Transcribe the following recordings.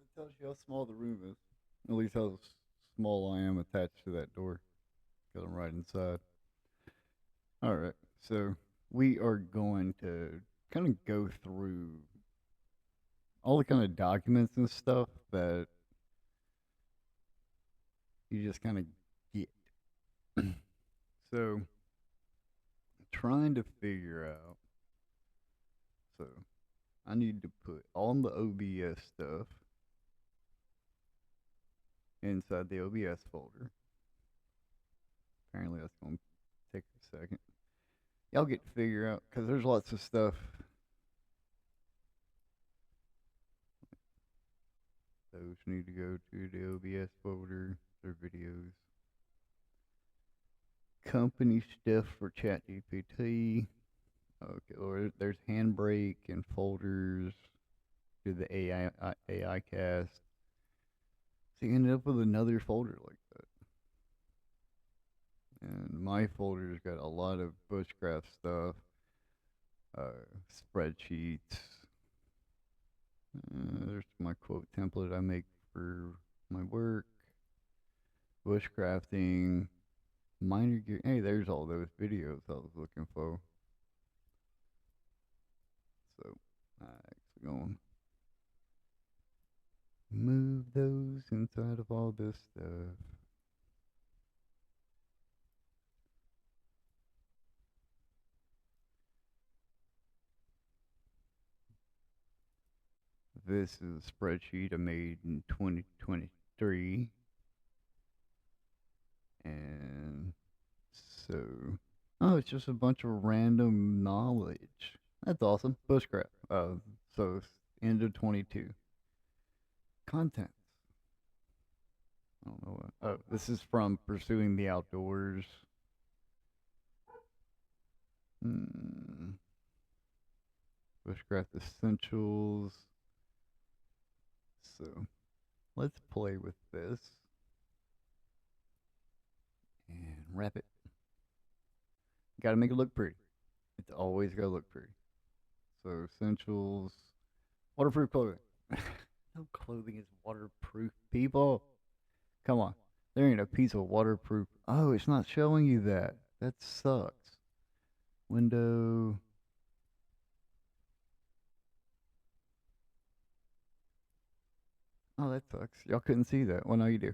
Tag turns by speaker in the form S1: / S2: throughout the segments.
S1: It tells you how small the room is. At least how small I am attached to that door. Because I'm right inside. All right. So we are going to kind of go through all the kind of documents and stuff that you just kind of get. So trying to figure out. So I need to put all the OBS stuff inside the OBS folder. Apparently that's going to take a second. Y'all get to figure out because there's lots of stuff. Those need to go to the OBS folder. Their videos. Company stuff for ChatGPT. Okay, or there's Handbrake and folders. Do the AI cast. So you ended up with another folder like that. And my folder's got a lot of bushcraft stuff, spreadsheets. There's my quote template I make for my work, bushcrafting, minor gear. Hey, there's all those videos I was looking for. So I actually going to move those inside of all this stuff. This is a spreadsheet I made in 2023. And so, oh, it's just a bunch of random knowledge. That's awesome. Bushcraft. So it's end of 22. Contents. I don't know what. Oh, this is from Pursuing the Outdoors. Hmm. Bushcraft Essentials. So let's play with this and wrap it. Got to make it look pretty. It's always got to look pretty. So essentials, waterproof clothing. No clothing is waterproof, people. Come on. There ain't a piece of waterproof. Oh, it's not showing you that. That sucks. Window. Oh, that sucks. Y'all couldn't see that. Well, now you do.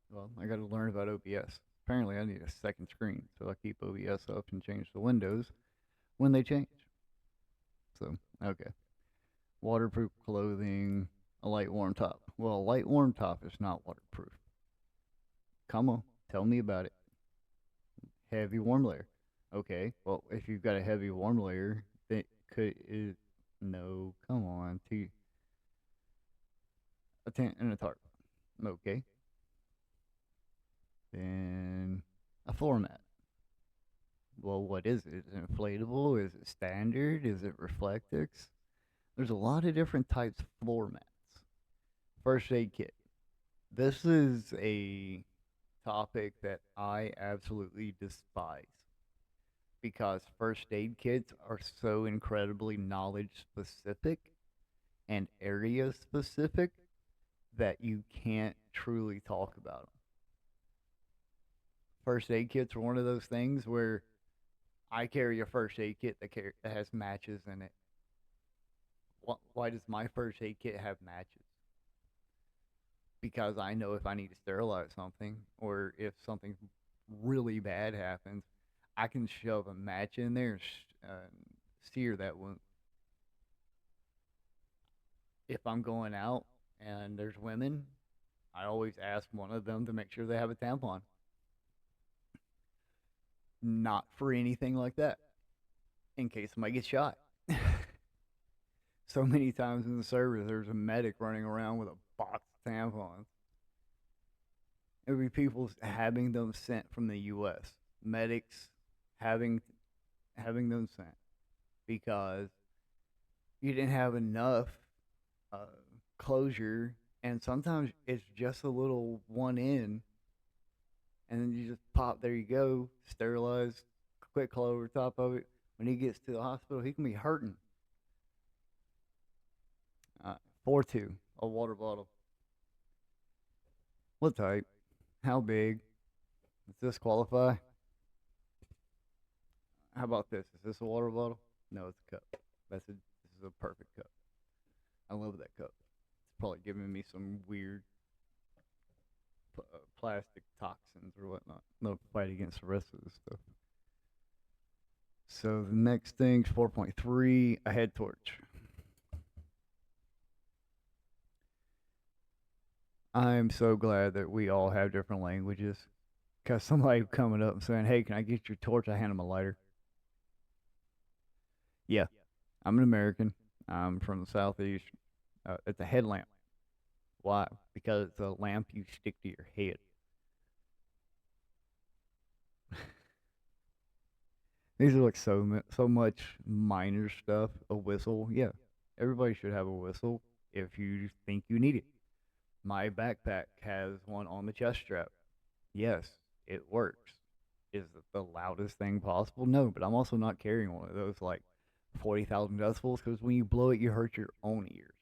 S1: Well, I got to learn about OBS. Apparently, I need a second screen, so I keep OBS up and change the windows when they change. So, okay. Waterproof clothing, a light warm top. Well, a light warm top is not waterproof. Come on, tell me about it. Heavy warm layer. Okay, well, if you've got a heavy warm layer, that could is no. Come on, a tent and a tarp. Okay, then a floor mat. Well, what is it? Is it inflatable? Is it standard? Is it Reflectix? There's a lot of different types of floor mats. First aid kit. This is a topic that I absolutely despise because first aid kits are so incredibly knowledge specific and area specific that you can't truly talk about them. First aid kits are one of those things where I carry a first aid kit that has matches in it. Why does my first aid kit have matches? Because I know if I need to sterilize something or if something really bad happens, I can shove a match in there and sear that wound. If I'm going out and there's women, I always ask one of them to make sure they have a tampon. Not for anything like that, in case somebody gets shot. So many times in the service, there's a medic running around with a box of tampons. It would be people having them sent from the U.S. Medics having them sent because you didn't have enough uh, closure, and sometimes it's just a little one in, and then you just pop. There you go, sterilized, quick claw over top of it. When he gets to the hospital, he can be hurting. 4-2. A water bottle. What type? How big? Does this qualify? How about this? Is this a water bottle? No, it's a cup. This is a perfect cup. I love that cup. It's probably giving me some weird plastic toxins or whatnot. No fight against the rest of this stuff. So the next thing's 4.3, a head torch. I'm so glad that we all have different languages. Cause somebody coming up and saying, "Hey, can I get your torch?" I hand them a lighter. Yeah, I'm an American. I'm from the southeast. It's a headlamp. Why? Because it's a lamp you stick to your head. These are like so much minor stuff. A whistle, yeah. Everybody should have a whistle if you think you need it. My backpack has one on the chest strap. Yes, it works. Is it the loudest thing possible? No, but I'm also not carrying one of those like 40,000 decibels because when you blow it, you hurt your own ears.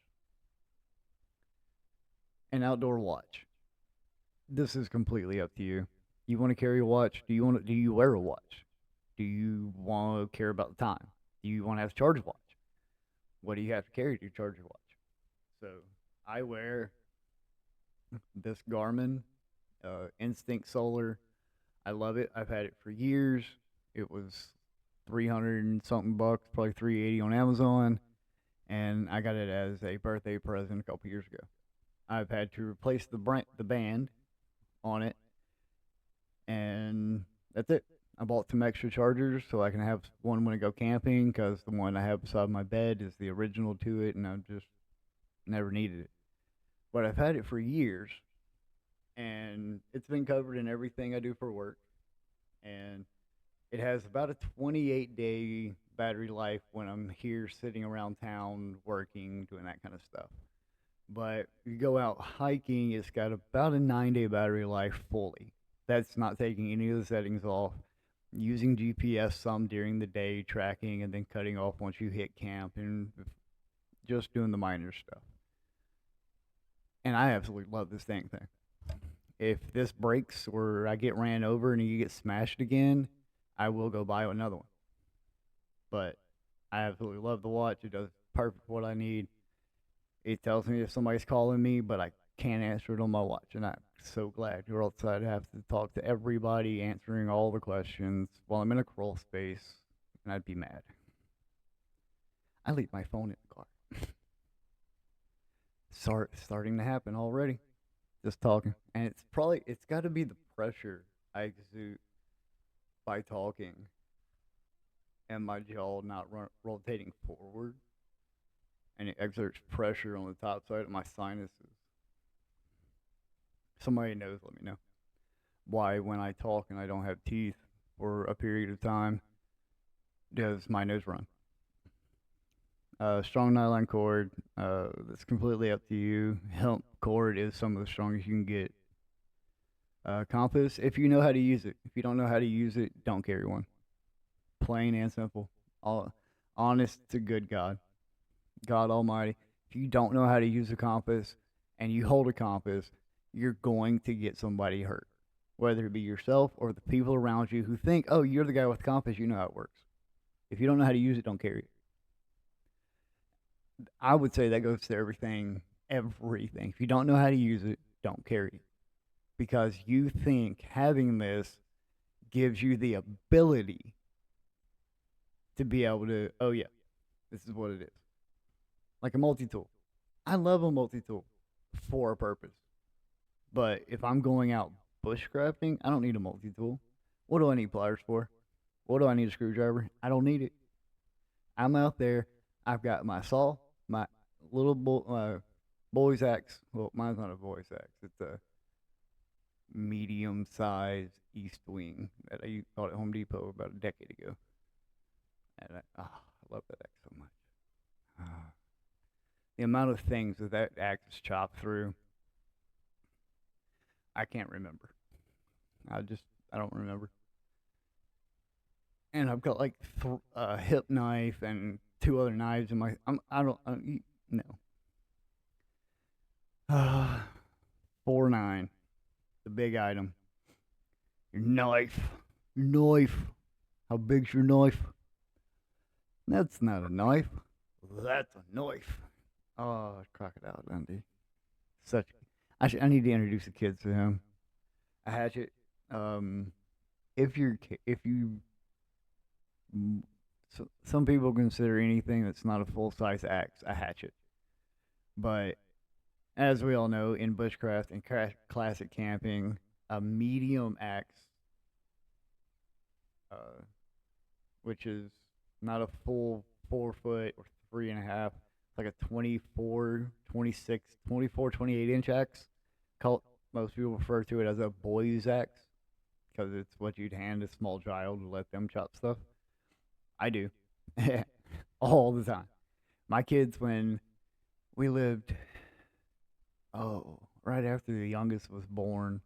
S1: An outdoor watch. This is completely up to you. You want to carry a watch? Do you wear a watch? Do you want to care about the time? Do you want to have a charge watch? What do you have to carry to charge your watch? So I wear this Garmin Instinct Solar. I love it. I've had it for years. It was 300 and something bucks, probably 380 on Amazon, and I got it as a birthday present a couple years ago. I've had to replace the band on it, and that's it. I bought some extra chargers so I can have one when I go camping because the one I have beside my bed is the original to it, and I just never needed it. But I've had it for years, and it's been covered in everything I do for work, and it has about a 28-day battery life when I'm here sitting around town working, doing that kind of stuff. But you go out hiking, it's got about a 9-day battery life fully. That's not taking any of the settings off. Using GPS some during the day, tracking, and then cutting off once you hit camp, and just doing the minor stuff. And I absolutely love this dang thing. If this breaks or I get ran over and you get smashed again, I will go buy another one. But I absolutely love the watch. It does perfect what I need. It tells me if somebody's calling me, but I can't answer it on my watch. And I'm so glad you're outside. I have to talk to everybody, answering all the questions while I'm in a crawl space, and I'd be mad. I leave my phone in the car. Starting to happen already. Just talking, and it's got to be the pressure I exude by talking, and my jaw not rotating forward, and it exerts pressure on the top side of my sinuses. Somebody knows, let me know. Why, when I talk and I don't have teeth for a period of time, does my nose run? Strong nylon cord. That's completely up to you. Hemp cord is some of the strongest you can get. Compass, if you know how to use it. If you don't know how to use it, don't carry one. Plain and simple. All honest to good God. God Almighty. If you don't know how to use a compass and you hold a compass, you're going to get somebody hurt. Whether it be yourself or the people around you who think, oh, you're the guy with the compass, you know how it works. If you don't know how to use it, don't carry it. I would say that goes to everything, everything. If you don't know how to use it, don't carry it. Because you think having this gives you the ability to be able to, oh yeah, this is what it is. Like a multi tool. I love a multi tool for a purpose. But if I'm going out bushcrafting, I don't need a multi tool. What do I need pliers for? What do I need a screwdriver? I don't need it. I'm out there. I've got my saw, my little boy's axe. Well, mine's not a boy's axe. It's a medium-sized East Wing that I bought at Home Depot about a decade ago. And I love that axe so much. The amount of things that axe is chopped through, I can't remember. I don't remember. And I've got like a hip knife and two other knives in my. I don't. No. 4-9, the big item. Your knife. Your knife. How big's your knife? That's not a knife. That's a knife. Oh, Crocodile Dundee. Such. I need to introduce the kids to him. A hatchet. Um, if you, some people consider anything that's not a full size axe a hatchet, but as we all know, in bushcraft and classic camping, a medium axe, uh, which is not a full 4 foot or 3.5, it's like a 24, 26, 24, 28 inch axe. Call, most people refer to it as a boy's axe because it's what you'd hand a small child to let them chop stuff. I do. All the time. My kids, when we lived, right after the youngest was born,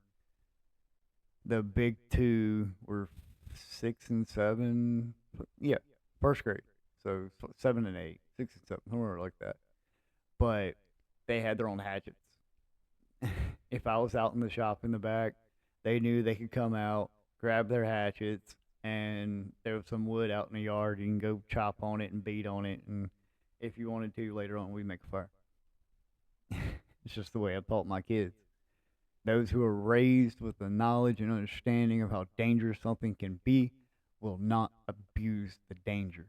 S1: the big two were 6 and 7. Yeah, first grade. So 7 and 8, 6 and 7, somewhere like that. But they had their own hatchets. If I was out in the shop in the back, they knew they could come out, grab their hatchets, and there was some wood out in the yard. You can go chop on it and beat on it, and if you wanted to later on, we make a fire. It's just the way I taught my kids. Those who are raised with the knowledge and understanding of how dangerous something can be will not abuse the danger.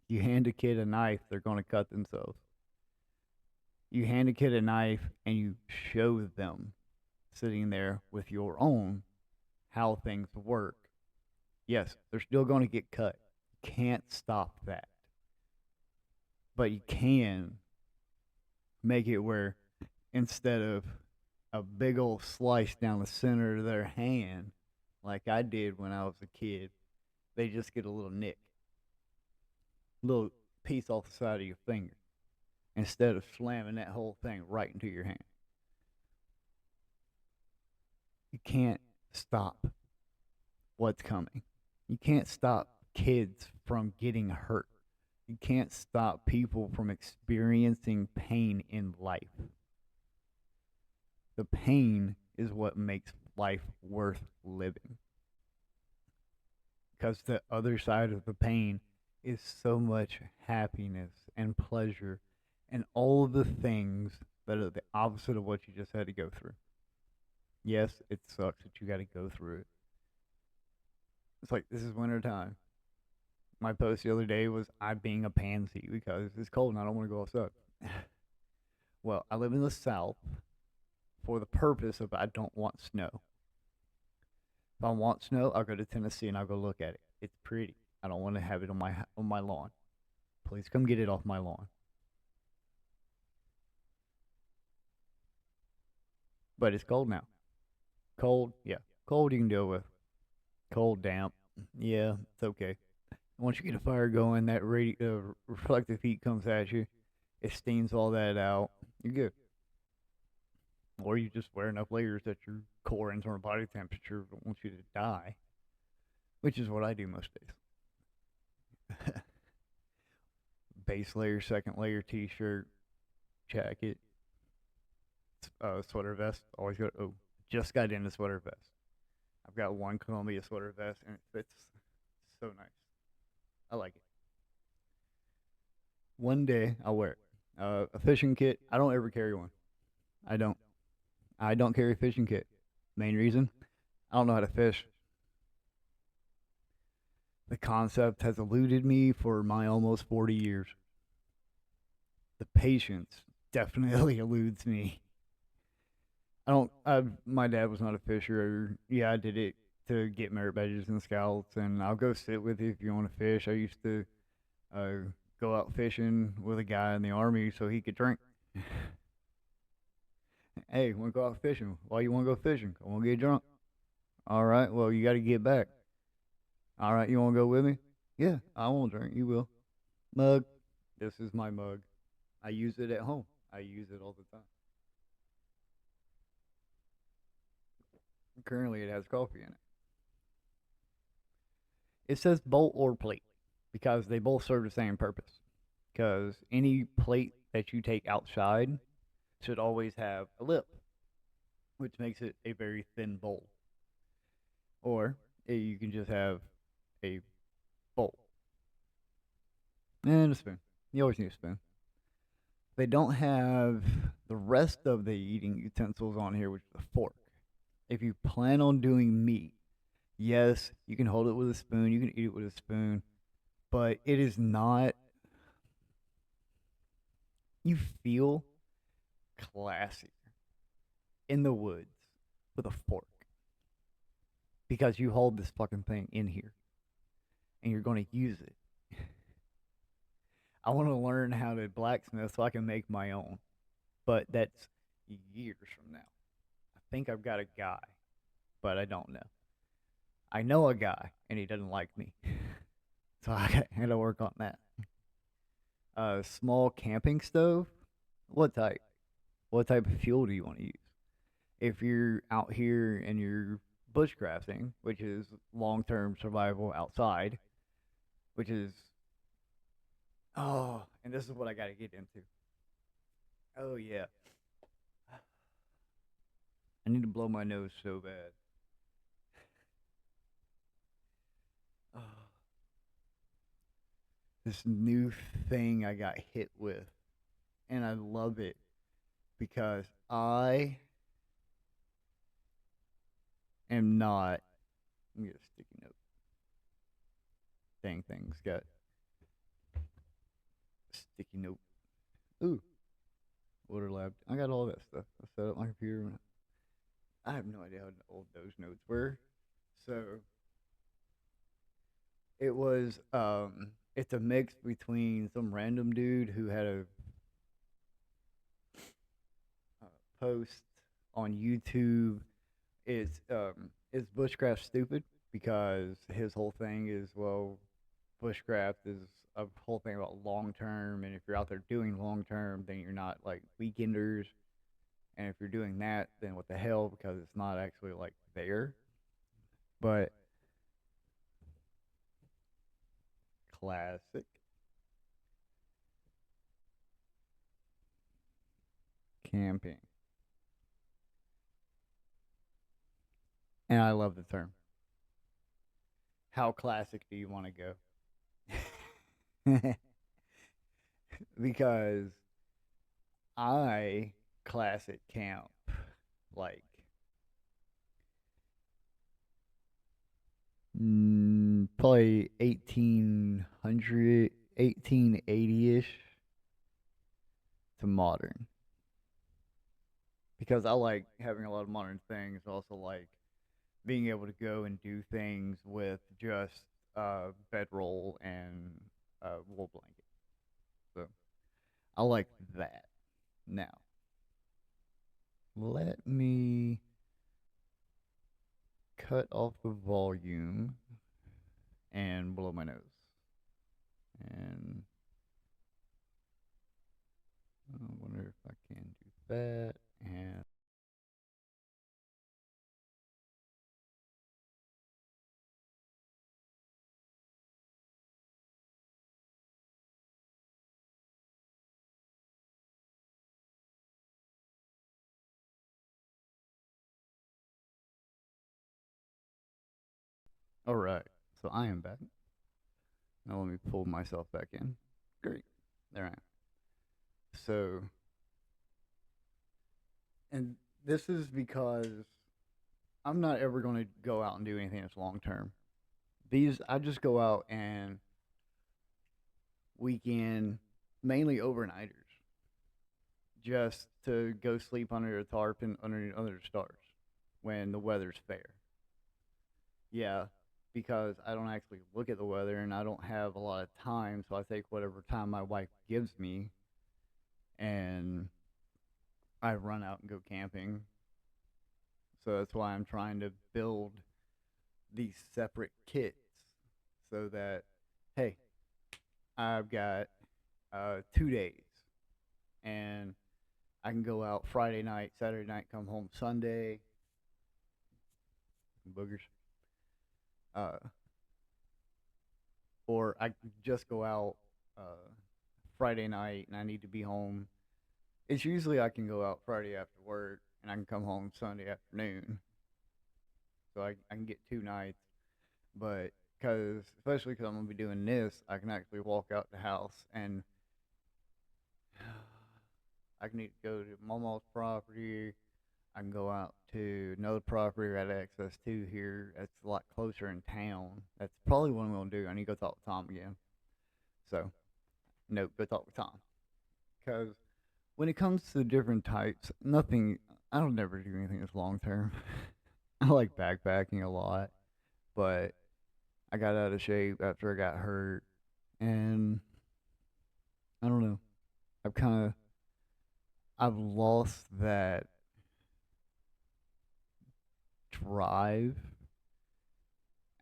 S1: You hand a kid a knife, they're going to cut themselves. You hand a kid a knife and you show them sitting there with your own how things work. Yes, they're still going to get cut. You can't stop that. But you can make it where instead of a big old slice down the center of their hand, like I did when I was a kid, they just get a little nick, a little piece off the side of your finger, instead of slamming that whole thing right into your hand. You can't stop what's coming. You can't stop kids from getting hurt. You can't stop people from experiencing pain in life. The pain is what makes life worth living. Because the other side of the pain is so much happiness and pleasure and all of the things that are the opposite of what you just had to go through. Yes, it sucks that you got to go through it. It's like, this is winter time. My post the other day was I being a pansy because it's cold and I don't want to go outside. Well, I live in the South for the purpose of I don't want snow. If I want snow, I'll go to Tennessee and I'll go look at it. It's pretty. I don't want to have it on my lawn. Please come get it off my lawn. But it's cold now. Cold, yeah. Cold you can deal with. Cold, damp, yeah, it's okay. Once you get a fire going, that reflective heat comes at you. It steams all that out. You're good. Or you just wear enough layers that your core internal body temperature don't want you to die, which is what I do most days. Base layer, second layer t-shirt, jacket, sweater vest. Always got. Oh, just got in the sweater vest. I've got one Columbia sweater vest and it fits so nice. I like it. One day I'll wear it. A fishing kit. I don't ever carry one. I don't. I don't carry a fishing kit. Main reason, I don't know how to fish. The concept has eluded me for my almost 40 years. The patience definitely eludes me. I don't. My dad was not a fisher. Yeah, I did it to get merit badges and scouts, and I'll go sit with you if you want to fish. I used to uh, go out fishing with a guy in the army so he could drink. Hey, want to go out fishing? Why you want to go fishing? I want to get drunk. All right, well, you got to get back. All right, you want to go with me? Yeah, I won't drink. You will. Mug. This is my mug. I use it at home. I use it all the time. Currently, it has coffee in it. It says bowl or plate because they both serve the same purpose. Because any plate that you take outside should always have a lip, which makes it a very thin bowl. Or you can just have a bowl and a spoon. You always need a spoon. They don't have the rest of the eating utensils on here, which is a fork. If you plan on doing meat, yes, you can hold it with a spoon, you can eat it with a spoon, but it is not, you feel classy in the woods with a fork because you hold this fucking thing in here and you're going to use it. I want to learn how to blacksmith so I can make my own, but that's years from now. I think I've got a guy, but I don't know. I know a guy and he doesn't like me. So I got to work on that. A small camping stove? What type? What type of fuel do you want to use? If you're out here and you're bushcrafting, which is long term survival outside, which is, oh, and this is what I got to get into. Oh, yeah. I need to blow my nose so bad. Oh, this new thing I got hit with, and I love it because I am not. Let me get a sticky note. Dang thing's got a sticky note. Ooh, order lab. I got all that stuff. I set up my computer. I have no idea how old those notes were. So it was it's a mix between some random dude who had a post on YouTube. It's bushcraft stupid because his whole thing is, well, bushcraft is a whole thing about long term, and if you're out there doing long term, then you're not like weekenders, and if you're doing that, then what the hell, because it's not actually like there. But classic camping, and I love the term. How classic do you want to go? Because I classic camp like probably 1800, 1880 ish to modern. Because I like having a lot of modern things. I also like being able to go and do things with just bedroll and wool blanket. So I like that. Now, let me cut off the volume and blow my nose. And I wonder if I can do that. And all right, so I am back. Now let me pull myself back in. Great, there I am. So, and this is because I'm not ever going to go out and do anything that's long term. These I just go out and weekend, mainly overnighters, just to go sleep under a tarp and under the stars when the weather's fair. Yeah, because I don't actually look at the weather and I don't have a lot of time, so I take whatever time my wife gives me and I run out and go camping. So that's why I'm trying to build these separate kits so that, hey, I've got 2 days and I can go out Friday night, Saturday night, come home Sunday. Boogers. Uh, or I just go out Friday night and I need to be home, it's usually I can go out Friday after work and I can come home Sunday afternoon. So I can get 2 nights. But because, especially because I'm going to be doing this, I can actually walk out the house and I can either go to Mama's property. I can go out to another property I got access to here that's a lot closer in town. That's probably what I'm going to do. I need to go talk to Tom again. So, nope, go talk with Tom. Because when it comes to different types, nothing, I don't never do anything that's long term. I like backpacking a lot, but I got out of shape after I got hurt. And I don't know. I've kind of, I've lost that drive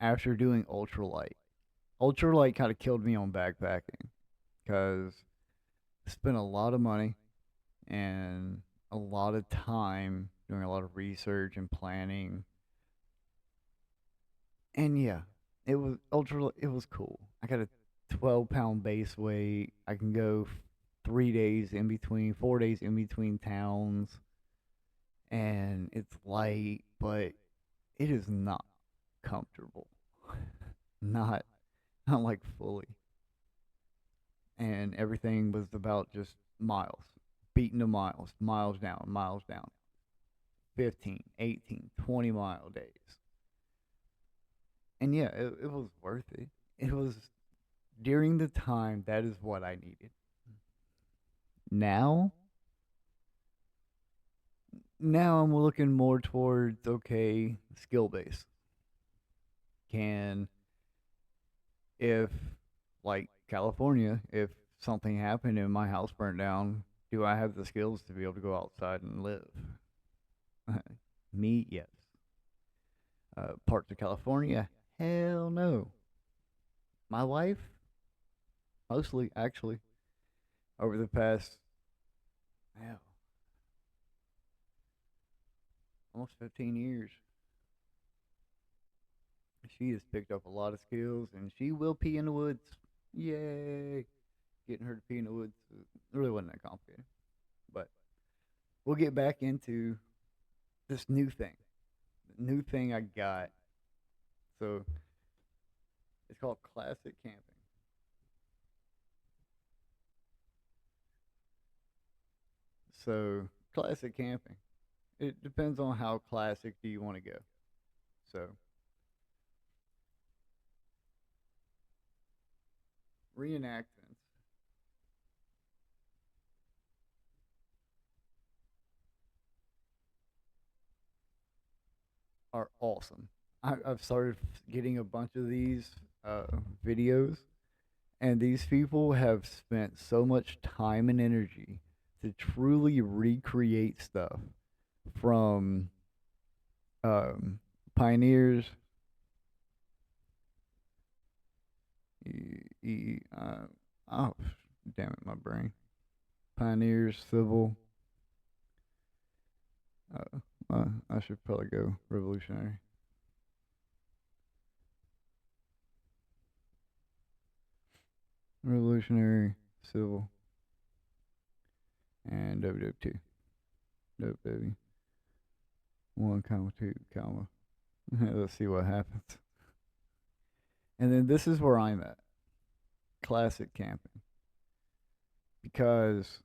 S1: after doing ultralight. Ultralight kind of killed me on backpacking because I spent a lot of money and a lot of time doing a lot of research and planning. And yeah, it was ultra. It was cool. I got a 12-pound base weight. I can go 3 days in between, 4 days in between towns, and it's light, but it is not comfortable. not not like fully. And everything was about just miles, beating the miles down, 15, 18, 20 mile days. And yeah, it was worth it. It was during the time that is what I needed. Now, now I'm looking more towards okay, skill base. Can if like California, if something happened and my house burned down, do I have the skills to be able to go outside and live? Me, yes. Parts of California, hell no. My wife, mostly actually, over the past, hell, almost 15 years, she has picked up a lot of skills and she will pee in the woods. Yay! Getting her to pee in the woods really wasn't that complicated. But we'll get back into this new thing. The new thing I got. So it's called classic camping. So classic camping. It depends on how classic do you want to go. So reenactments are awesome. I've started getting a bunch of these uh, videos, and these people have spent so much time and energy to truly recreate stuff from um, pioneers. Oh, damn it, my brain. Pioneers, civil. I should probably go revolutionary. Revolutionary, civil, and WW2. WW. 1, comma, 2, comma. Let's see what happens. And then this is where I'm at. Classic camping. Because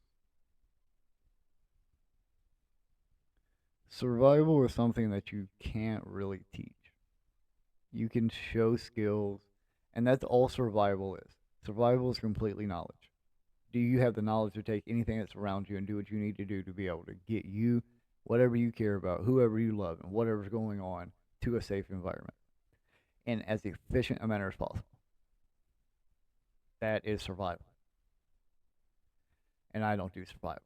S1: survival is something that you can't really teach. You can show skills, and that's all survival is. Survival is completely knowledge. Do you have the knowledge to take anything that's around you and do what you need to do to be able to get you, whatever you care about, whoever you love, and whatever's going on to a safe environment in as efficient a manner as possible? That is survival. And I don't do survival.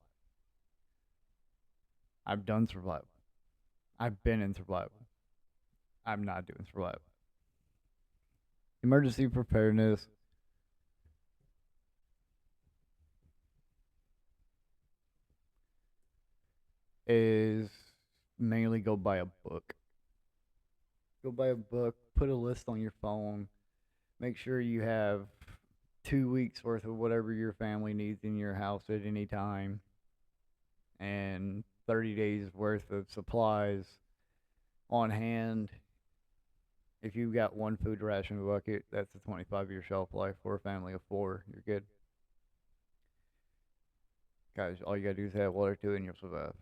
S1: I've done survival. I've been in survival. I'm not doing survival. Emergency preparedness is mainly go buy a book. Go buy a book, put a list on your phone, make sure you have 2 weeks worth of whatever your family needs in your house at any time, and 30 days worth of supplies on hand. If you've got one food ration bucket, that's a 25-year shelf life for a family of four. You're good. Guys, all you gotta do is have water to it and you'll survive.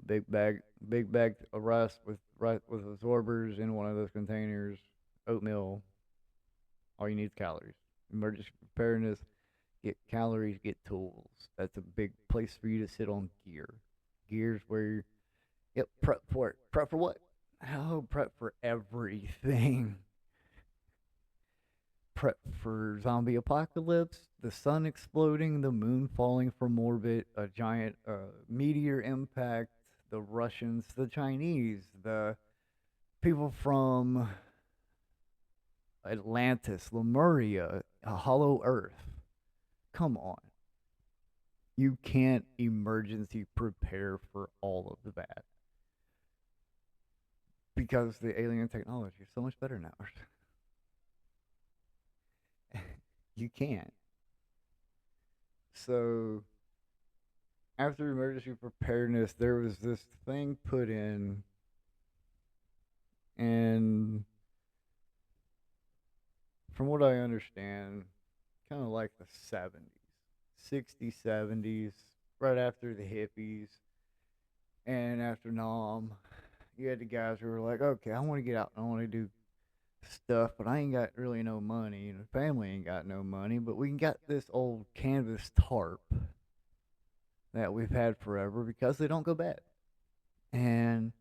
S1: Big bag of rice with absorbers in one of those containers, oatmeal. All you need is calories. Emergency preparedness, get calories, get tools. That's a big place for you to sit on gear. Gear's where you yep, prep for it. Prep for what? Oh, prep for everything. Prep for zombie apocalypse, the sun exploding, the moon falling from orbit, a giant meteor impact, the Russians, the Chinese, the people from Atlantis, Lemuria, a hollow earth. Come on. You can't emergency prepare for all of that because the alien technology is so much better now. You can't. So after emergency preparedness, there was this thing put in, and from what I understand, kind of like the 70s, 60s, 70s, right after the hippies, and after Nam, you had the guys who were like, okay, I want to get out and I want to do stuff, but I ain't got really no money, and the family ain't got no money, but we got this old canvas tarp that we've had forever because they don't go bad. And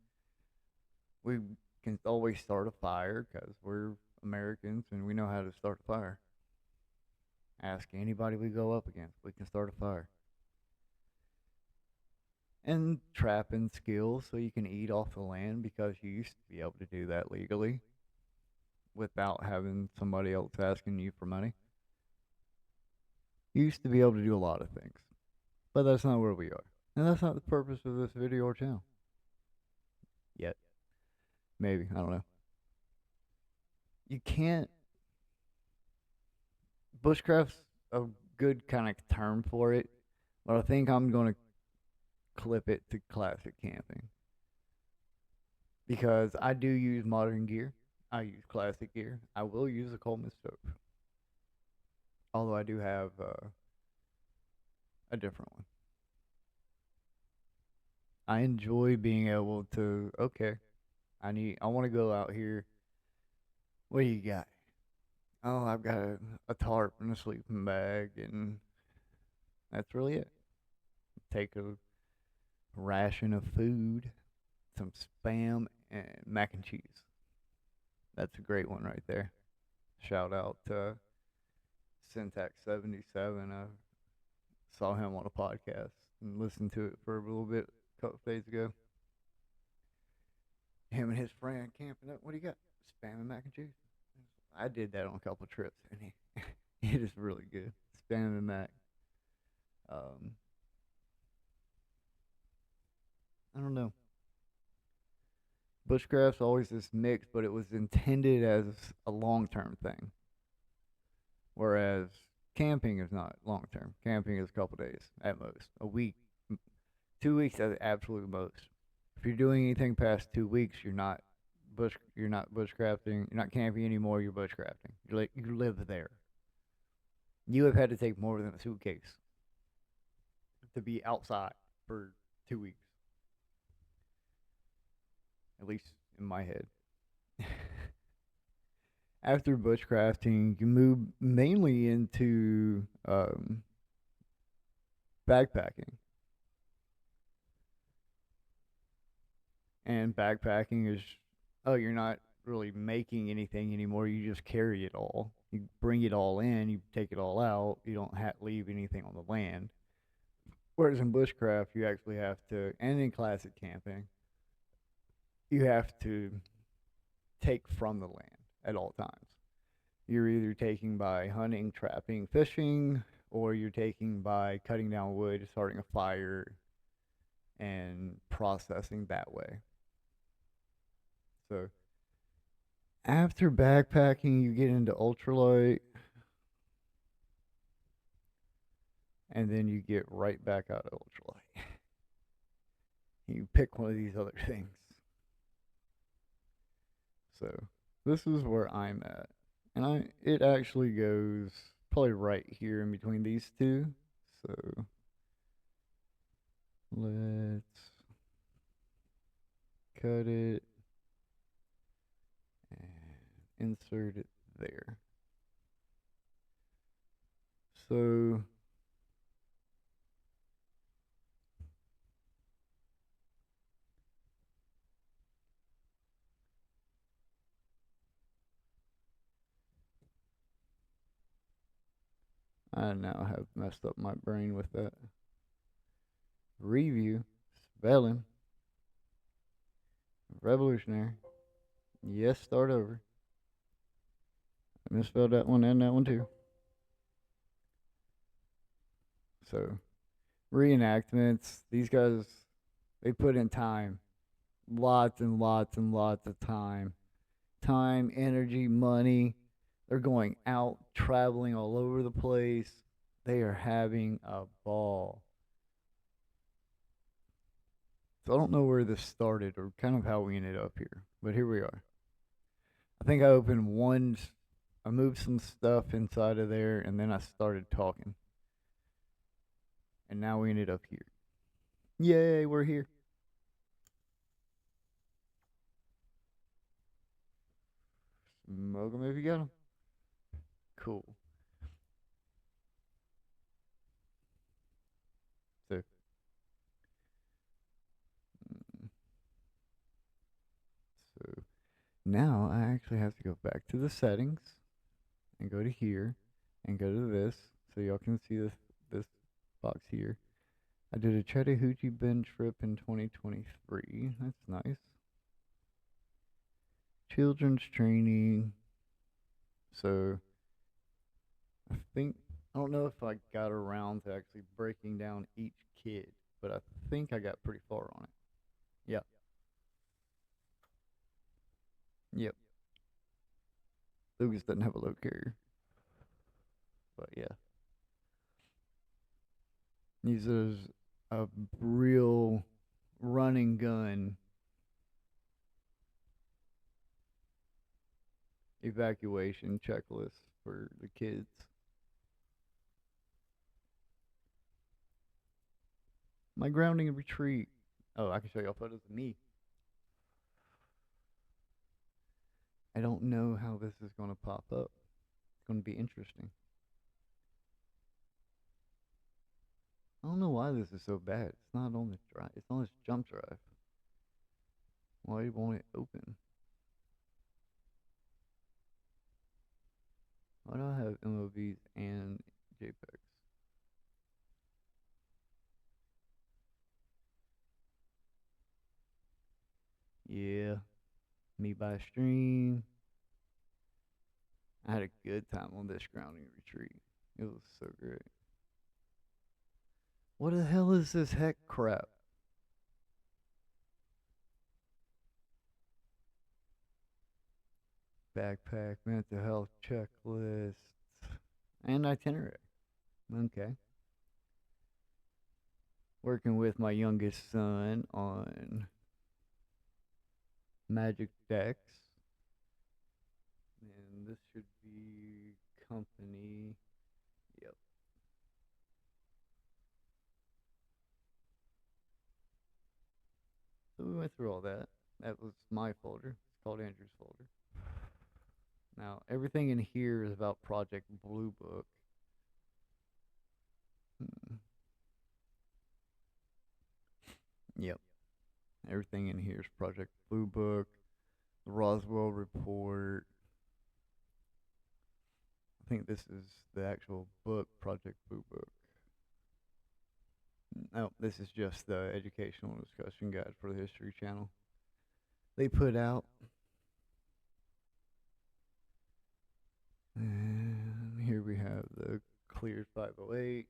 S1: we can always start a fire because we're Americans and we know how to start a fire. Ask anybody we go up against, we can start a fire. And trapping skills so you can eat off the land because you used to be able to do that legally without having somebody else asking you for money. You used to be able to do a lot of things, but that's not where we are. And that's not the purpose of this video or channel. Yet. Maybe, I don't know. You can't. Bushcraft's a good kind of term for it, but I think I'm going to clip it to classic camping because I do use modern gear. I use classic gear. I will use a Coleman stove, although I do have a different one. I enjoy being able to. Okay, I want to go out here. What do you got? Oh, I've got a tarp and a sleeping bag, and that's really it. Take a ration of food, some spam, and mac and cheese. That's a great one right there. Shout out to Syntax77. I saw him on a podcast and listened to it for a little bit a couple of days ago. Him and his friend camping up. What do you got? Spam and mac and cheese. I did that on a couple of trips, and it is really good. Spam and mac. Um, I don't know. Bushcraft's always this mix, but it was intended as a long-term thing. Whereas camping is not long-term. Camping is a couple days at most, a week, 2 weeks at the absolute most. If you're doing anything past 2 weeks, you're not bushcrafting. You're not camping anymore. You're bushcrafting. You live there. You have had to take more than a suitcase to be outside for 2 weeks. At least in my head. After bushcrafting, you move mainly into backpacking. And backpacking is, oh, you're not really making anything anymore. You just carry it all. You bring it all in, you take it all out. You don't leave anything on the land. Whereas in bushcraft, you actually have to, and in classic camping, you have to take from the land at all times. You're either taking by hunting, trapping, fishing, or you're taking by cutting down wood, starting a fire, and processing that way. So after backpacking, you get into ultralight. and then you get right back out of ultralight. You pick one of these other things. So this is where I'm at, and it actually goes probably right here in between these two. So let's cut it and insert it there. So I now have messed up my brain with that. Review, spelling, revolutionary. Yes, start over. I misspelled that one and that one too. So, reenactments, these guys, they put in time. Lots and lots and lots of time. Time, energy, money. They're going out, traveling all over the place. They are having a ball. So I don't know where this started or kind of how we ended up here, but here we are. I think I opened one, I moved some stuff inside of there, and then I started talking. And now we ended up here. Yay, we're here. Smoke 'em if you got 'em. Cool. So, mm, so now I actually have to go back to the settings and go to here and go to this so y'all can see this box here. I did a Chattahoochee Bend trip in 2023. That's nice. Children's training. So I think I don't know if I got around to actually breaking down each kid, but I think I got pretty far on it. Yep. Yep. Lucas doesn't have a load carrier, but yeah, uses a real running gun evacuation checklist for the kids. My grounding and retreat. Oh, I can show y'all photos of me. I don't know how this is going to pop up. It's going to be interesting. I don't know why this is so bad. It's not on the drive. It's on this jump drive. Why won't it open? Why do I have MOVs and JPEGs? Yeah, me by stream. I had a good time on this grounding retreat. It was so great. What the hell is this heck crap? Backpack, mental health checklist, and itinerary. Okay. Working with my youngest son on Magic Decks. And this should be company. Yep. So we went through all that. That was my folder. It's called Andrew's folder. Now, everything in here is about Project Blue Book. Hmm. Yep. Everything in here is Project Blue Book, the Roswell Report. I think this is the actual book, Project Blue Book. No, this is just the educational discussion guide for the History Channel. They put out. And here we have the cleared 508.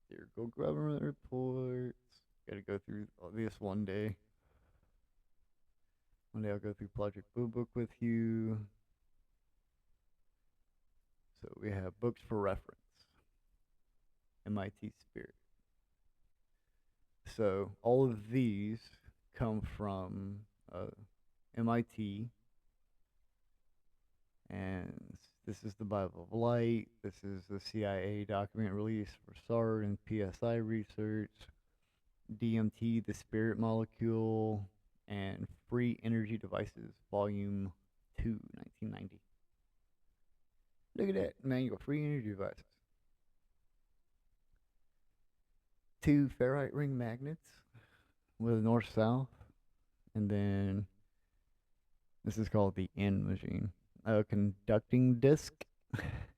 S1: Hysterical government reports. Gotta go through all this one day. One day I'll go through Project Blue Book with you. So we have books for reference, MIT Spirit. So all of these come from MIT, and this is the Bible of Light. This is the CIA document release for SAR and PSI research, DMT, the spirit molecule, and Free Energy Devices, Volume 2, 1990. Look at that manual, Free Energy Devices. 2 ferrite ring magnets with a north-south, and then this is called the N machine. A conducting disc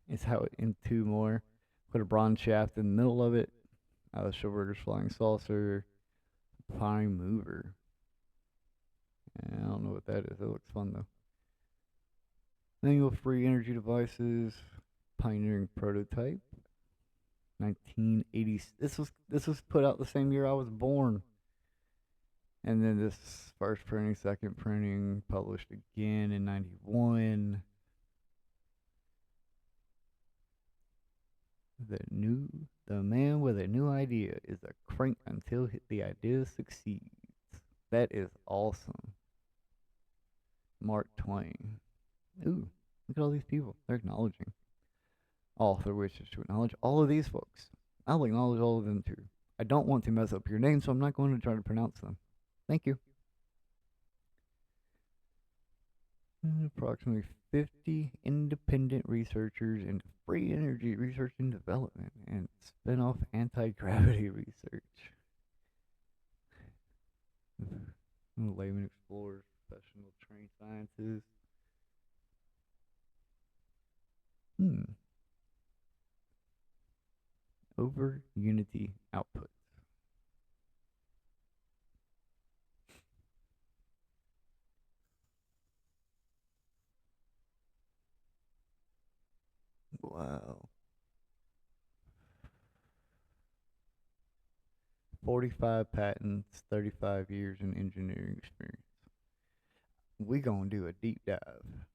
S1: is how it, and 2 more. Put a bronze shaft in the middle of it. Schauberger's flying saucer, prime mover. I don't know what that is. It looks fun though. Manual Free Energy Devices, pioneering prototype. 1980. This was put out the same year I was born. And then this first printing, second printing, published again in 91. The man with a new idea is a crank until the idea succeeds. That is awesome. Mark Twain. Ooh, look at all these people. They're acknowledging. Author wishes to acknowledge all of these folks. I'll acknowledge all of them too. I don't want to mess up your name, so I'm not going to try to pronounce them. Thank you. Approximately 50 independent researchers into free energy research and development and spin-off anti-gravity research. Layman explorers, professional trained scientists. Over unity outputs. Wow. 45 patents, 35 years in engineering experience. We gonna do a deep dive.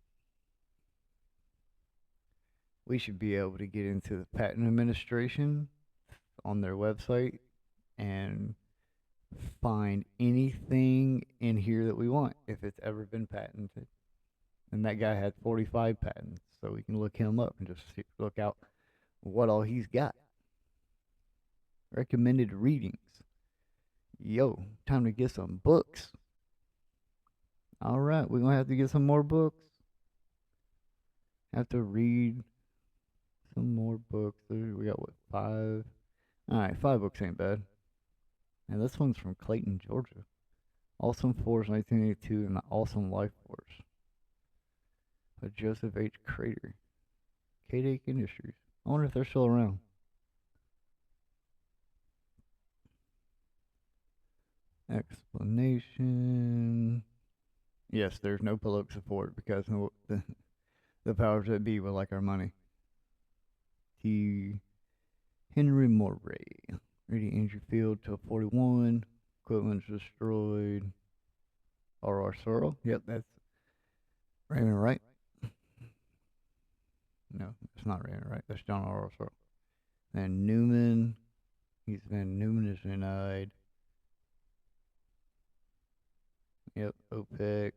S1: We should be able to get into the patent administration on their website and find anything in here that we want if it's ever been patented. And that guy had 45 patents, so we can look him up and just look out what all he's got. Recommended readings. Yo, time to get some books. All right, we're gonna have to get some more books. Have to read some more books. We got what, 5? All right, 5 books ain't bad. And this one's from Clayton, Georgia. Awesome Force 1982 and the Awesome Life Force by Joseph H. Crater. K-Dake Industries. I wonder if they're still around. Explanation. Yes, there's no political support because the powers that be would like our money. T. Henry Moray. Reading Andrew Field till 41. Equipment's destroyed. R.R. Searle. Yep, that's Raymond Wright. No, it's not Raymond Wright. That's John R.R. Searle. And Newman. Newman is denied. Yep, OPEC.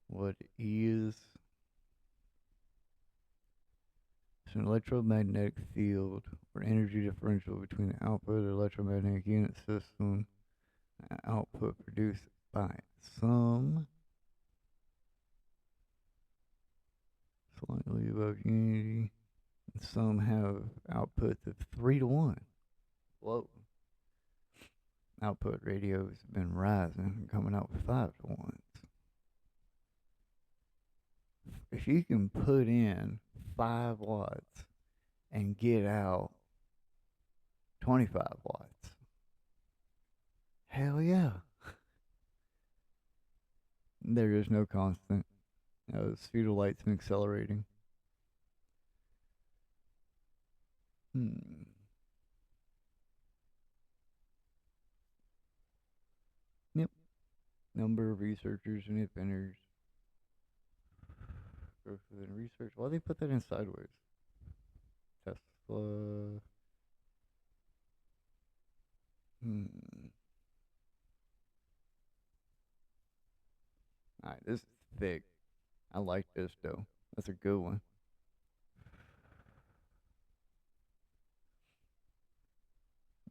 S1: What is? It's an electromagnetic field or energy differential between the output of the electromagnetic unit system and output produced by some slightly above unity. And some have outputs of 3 to 1. Whoa. Output radio has been rising, coming out with 5 to 1. If you can put in 5 watts and get out 25 watts, hell yeah. There is no constant. The speed of light's been accelerating. Yep. Number of researchers and inventors. Growth within research. Why they put that in sideways? Tesla. Hmm. Alright, this is thick. I like this though. That's a good one.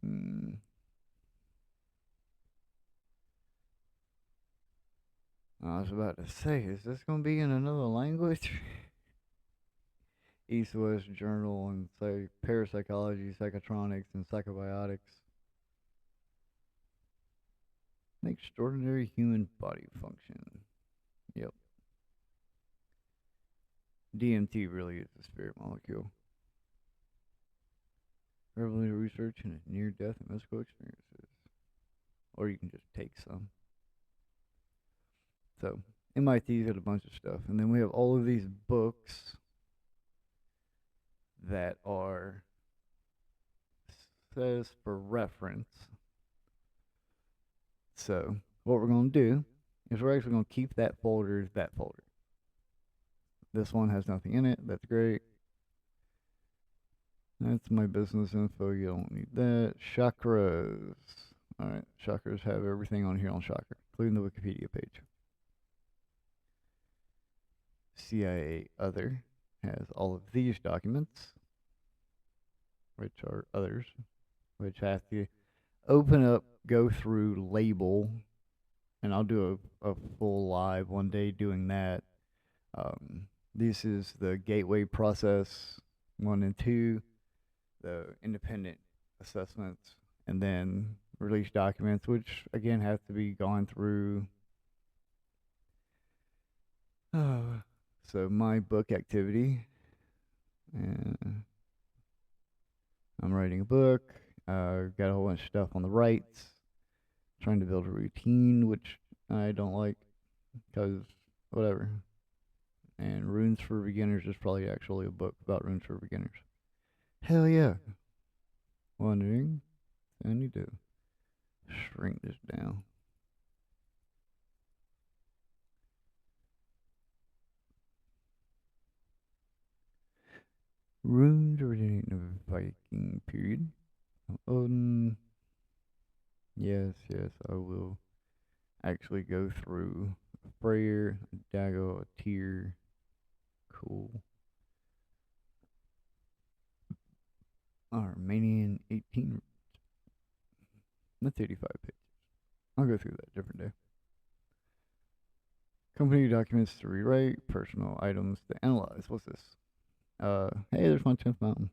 S1: Hmm. I was about to say, is this gonna be in another language? East West Journal and say parapsychology, psychotronics, and psychobiotics. An extraordinary human body function. Yep. DMT really is the spirit molecule. Revelatory research into near-death and mystical experiences. Or you can just take some. So, MIT's got a bunch of stuff. And then we have all of these books that are, says for reference. So, what we're going to do is we're actually going to keep that folder as that folder. This one has nothing in it. That's great. That's my business info. You don't need that. Chakras. Alright, chakras have everything on here on chakra, including the Wikipedia page. CIA Other has all of these documents, which are others, which have to open up, go through, label, and I'll do a full live one day doing that. This is the gateway process 1 and 2, the independent assessments, and then release documents, which again have to be gone through. So my book activity, I'm writing a book. Got a whole bunch of stuff on the rights. Trying to build a routine, which I don't like, because whatever. And Runes for Beginners is probably actually a book about runes for beginners. Hell yeah. Wondering, I need to shrink this down. Runes originating in the Viking period. Odin. Yes, I will actually go through Freyr, Dago, a Tyr. Cool. Armenian 18. That's 85 pages. I'll go through that different day. Company documents to rewrite, personal items to analyze. What's this? Hey, there's my 10th mountain.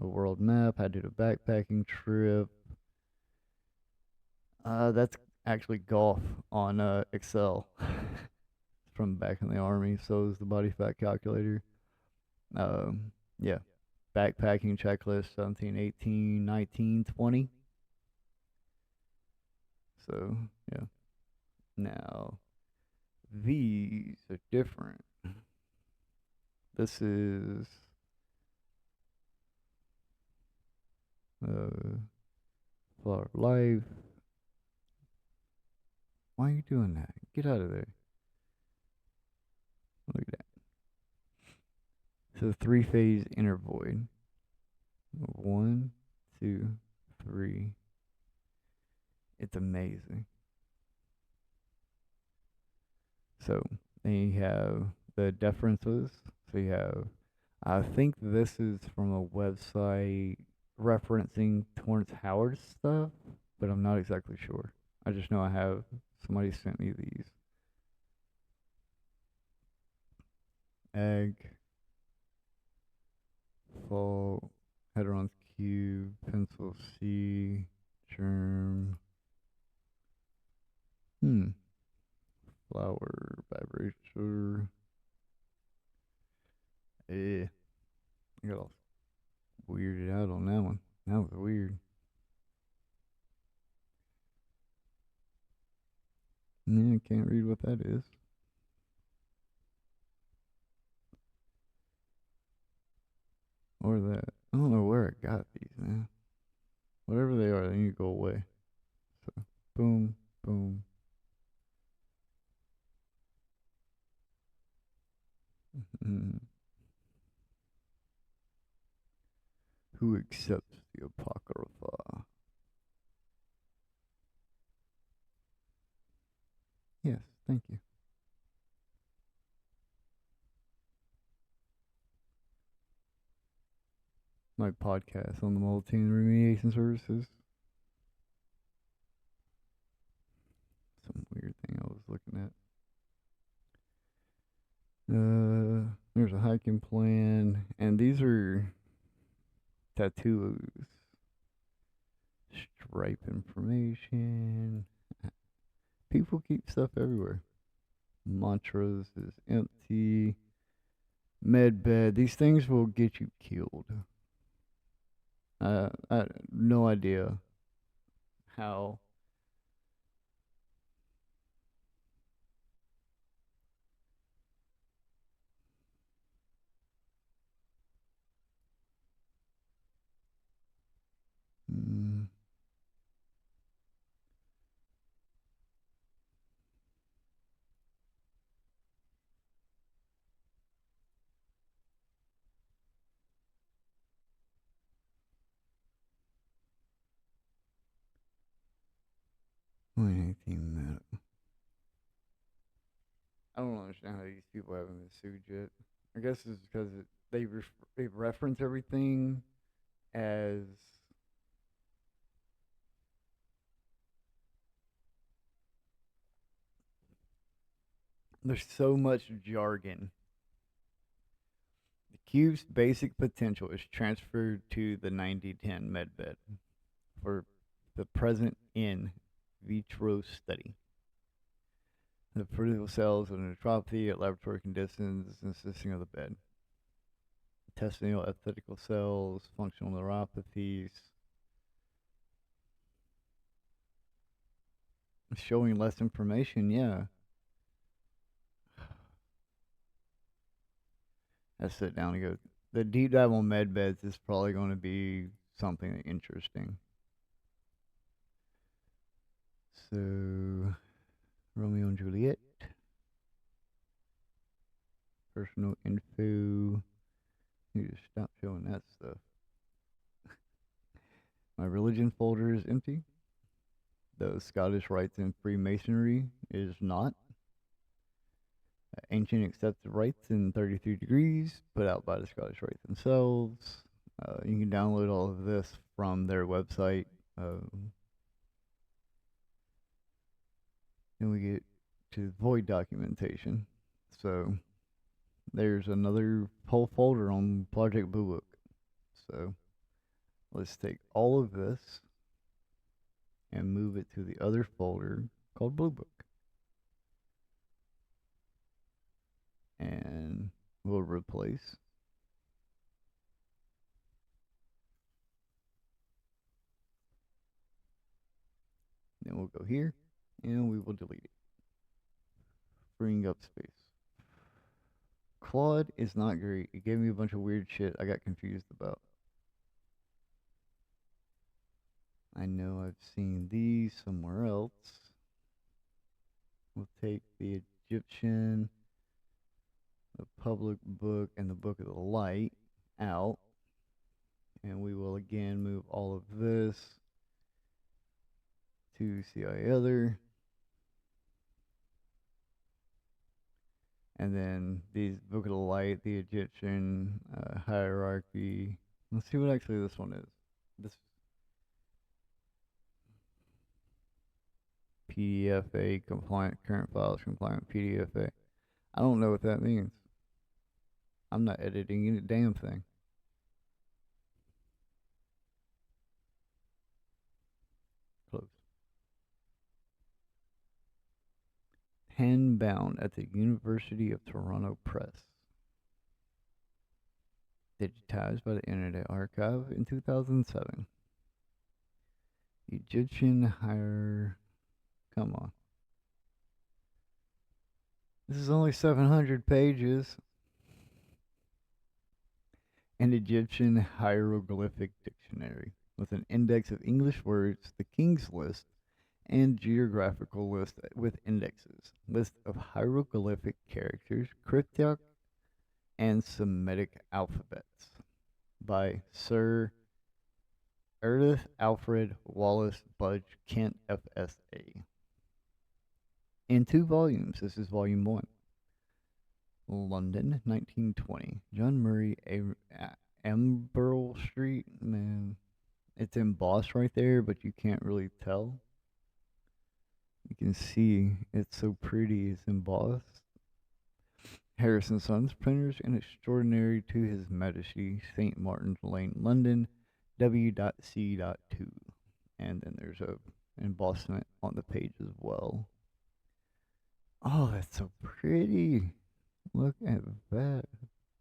S1: A world map. I did a backpacking trip. That's actually golf on Excel from back in the army. So is the body fat calculator. Yeah. Backpacking checklist 17, 18, 19, 20. So, yeah. Now, these are different. This is Flower of Life. Why are you doing that? Get out of there. Look at that. So 3-phase inner void. 1, 2, 3. It's amazing. So then you have the differences. So you have, I think this is from a website referencing Torrance Howard's stuff, but I'm not exactly sure. I just know I have, somebody sent me these. Egg, fall, Hadron's cube, pencil C, germ. Flower, vibrator. I got all weirded out on that one. That was weird. Yeah, I can't read what that is. Or that. I don't know where I got these, man. Whatever they are, they need to go away. So, boom, boom. Mm. Who accepts the Apocrypha? Yes, thank you. My podcast on the multi remediation services. Some weird thing I was looking at. There's a hiking plan, and these are tattoos. Stripe information. People keep stuff everywhere. Mantras is empty. Med bed. These things will get you killed. I no idea how. Mm, anything that I don't understand how these people haven't been sued yet. I guess it's because they reference everything as there's so much jargon. The cube's basic potential is transferred to the 9010 medbed for the present in vitro study. The fertile cells of neutropathy at laboratory conditions consisting of the bed. Intestinal epithelial cells, functional neuropathies, showing less information, yeah. I sit down and go, the deep dive on med beds is probably going to be something interesting. So, Romeo and Juliet, personal info. You just stop showing that stuff. My religion folder is empty. The Scottish Rites and Freemasonry is not. Ancient accepted rites in 33 degrees, put out by the Scottish Rites themselves. You can download all of this from their website. Then we get to void documentation. So there's another whole folder on Project Blue Book. So let's take all of this and move it to the other folder called Blue Book. And we'll replace. Then we'll go here and we will delete it, freeing up space. Claude is not great. It gave me a bunch of weird shit I got confused about. I know I've seen these somewhere else. We'll take the Egyptian, the public book, and the Book of the Light out. And we will again move all of this to CI other. And then these Book of the Light, the Egyptian hierarchy. Let's see what actually this one is. This PDFA compliant, current files compliant PDFA. I don't know what that means. I'm not editing any damn thing. Close. Pen bound at the University of Toronto Press. Digitized by the Internet Archive in 2007. Egyptian hire. Come on. This is only 700 pages. An Egyptian hieroglyphic dictionary with an index of English words, the King's List, and geographical list with indexes, list of hieroglyphic characters, cryptic and Semitic Alphabets by Sir Erdith Alfred Wallace Budge Kent FSA. In 2 volumes, this is volume 1. London, 1920. John Murray Amberl Street. Man, it's embossed right there, but you can't really tell. You can see it's so pretty. It's embossed. Harrison Sons Printers and Extraordinary to His Majesty, St. Martin's Lane, London, W.C.2. And then there's a embossment on the page as well. Oh, that's so pretty. Look at that.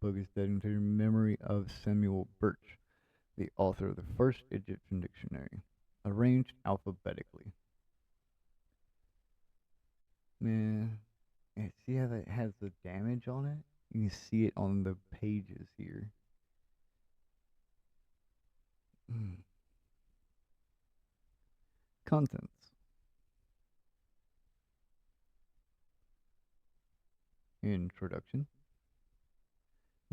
S1: Book is dedicated to the memory of Samuel Birch, the author of the first Egyptian dictionary, arranged alphabetically. Man, see how that has the damage on it? You can see it on the pages here. Contents. Introduction.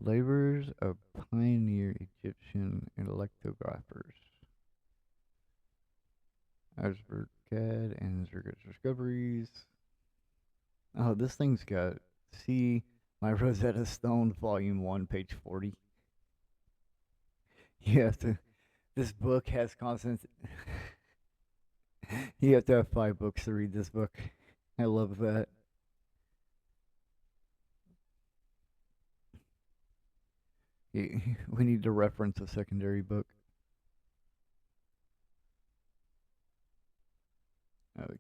S1: Labors of pioneer Egyptian electrographers. Asbergad and Zerga's discoveries. Oh, this thing's got, see, my Rosetta Stone, Volume 1, page 40. You have to, this book has constant, you have to have 5 books to read this book. I love that. We need to reference a secondary book.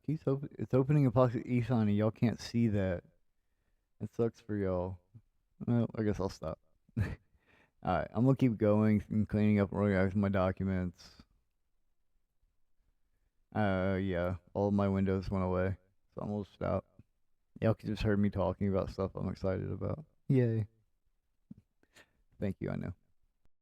S1: It's opening Apocalypse Eson, and y'all can't see that. It sucks for y'all. Well, I guess I'll stop. Alright, I'm gonna keep going and cleaning up organizing my documents. Yeah, all of my windows went away, so I'm gonna stop. Y'all just heard me talking about stuff I'm excited about. Yay. Thank you, I know.